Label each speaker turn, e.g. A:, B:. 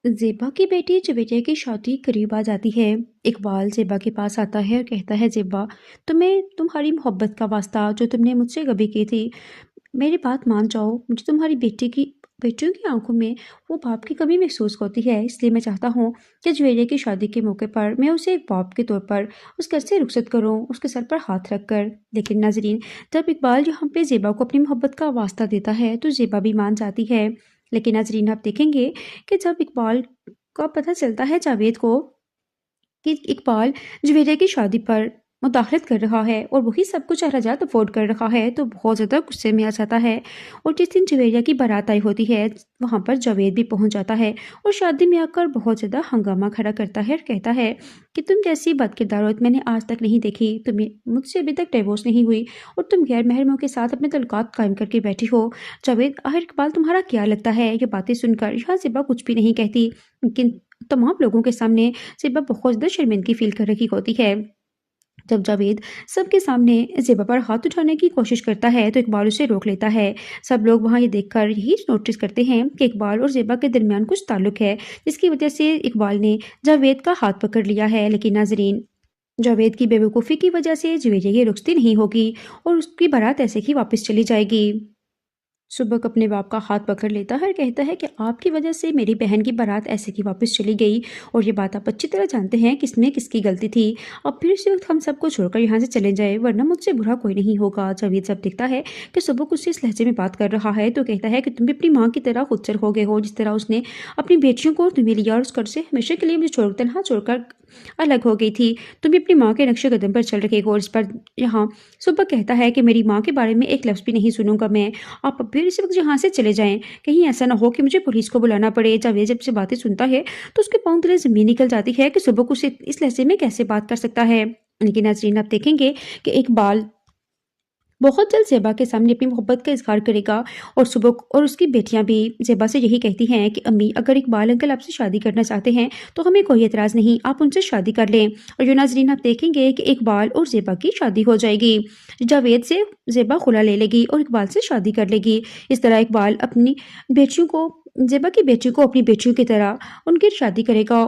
A: ज़ेबा की बेटी जुबैरिया की शादी करीब आ जाती है। इकबाल ज़ेबा के पास आता है और कहता है, ज़ेबा, तुम्हें तुम्हारी मोहब्बत का वास्ता जो तुमने मुझसे कभी की थी, मेरी बात मान जाओ। मुझे तुम्हारी बेटियों की आंखों में वो बाप की कमी महसूस होती है, इसलिए मैं चाहता हूँ कि जुबैरिया की शादी के मौके पर मैं उसे एक बाप के तौर पर उस घर से रुखसत करूँ, उसके सर पर हाथ रख कर। लेकिन नाजरीन, जब इकबाल यहाँ पे ज़ेबा को अपनी मोहब्बत का वास्ता देता है तो ज़ेबा भी मान जाती है। लेकिन नाजरीन, आप देखेंगे कि जब इकबाल को पता चलता है जावेद को कि इकबाल जुबैरिया की शादी पर मुदाखलत कर रहा है और वही सब कुछ अखराजात अफोर्ड कर रहा है, तो बहुत ज़्यादा गुस्से में आ जाता है। और जिस दिन जुबैरिया की बारात आई होती है, वहाँ पर जावेद भी पहुँच जाता है और शादी में आकर बहुत ज़्यादा हंगामा खड़ा करता है और कहता है कि तुम जैसी बदकिरदार औरत मैंने आज तक नहीं देखी। तुम्हें मुझसे अभी तक डिवोर्स नहीं हुई और तुम गैर महरमों के साथ अपने तल्लुकात कायम करके बैठी हो। जावेद, आखिर इकबाल तुम्हारा क्या लगता है? ये बातें सुनकर यहाँ ज़ेबा कुछ भी नहीं कहती, लेकिन तमाम लोगों के सामने ज़ेबा बहुत ज़्यादा शर्मिंदगी फील कर रही होती है। जब जावेद सबके सामने ज़ेबा पर हाथ उठाने की कोशिश करता है तो इकबाल उसे रोक लेता है। सब लोग वहाँ ये देखकर यही नोटिस करते हैं कि इकबाल और ज़ेबा के दरमियान कुछ ताल्लुक है, जिसकी वजह से इकबाल ने जावेद का हाथ पकड़ लिया है। लेकिन नाजरीन, जावेद की बेवकूफ़ी की वजह से जुबैरिया की रुखसती नहीं होगी और उसकी बारात ऐसे ही वापस चली जाएगी। सुबक अपने बाप का हाथ पकड़ लेता है और कहता है कि आपकी वजह से मेरी बहन की बारात ऐसे की वापस चली गई और ये बात आप अच्छी तरह जानते हैं किसमें किसकी गलती थी। अब फिर इसी वक्त हम सबको छोड़कर यहाँ से चले जाए, वरना मुझसे बुरा कोई नहीं होगा। जावेद जब दिखता है कि सुबक उससे इस लहजे में बात कर रहा है तो कहता है कि तुम भी अपनी माँ की तरह खुदसर हो गए हो, जिस तरह उसने अपनी बेटियों को तुम्हें लिया और उस घर से हमेशा के लिए मुझे तनहा छोड़कर अलग हो गई थी। तुम भी अपनी माँ के नक्शे कदम पर चल रहे हो। इस पर यहाँ सुबक कहता है कि मेरी माँ के बारे में एक लफ्ज़ भी नहीं सुनूंगा मैं। आप फिर इसी वक्त यहाँ से चले जाएं, कहीं ऐसा ना हो कि मुझे पुलिस को बुलाना पड़े। जावेद जब से बातें सुनता है तो उसके पाँव तले ज़मीन निकल जाती है कि सुबह उसे इस लहजे में कैसे बात कर सकता है। लेकिन नाज़रीन, आप देखेंगे कि इकबाल बहुत जल्द ज़ेबा के सामने अपनी मोहब्बत का इज़हार करेगा और सुबह और उसकी बेटियां भी ज़ेबा से यही कहती हैं कि अम्मी, अगर इकबाल अंकल आपसे शादी करना चाहते हैं तो हमें कोई एतराज़ नहीं, आप उनसे शादी कर लें। और जो नाजरीन, आप देखेंगे कि इकबाल और ज़ेबा की शादी हो जाएगी। जावेद से ज़ेबा खुला ले लेगी और इकबाल से शादी कर लेगी। इस तरह इकबाल अपनी बेटियों को ज़ेबा की बेटियों को अपनी बेटियों की तरह उनकी शादी करेगा।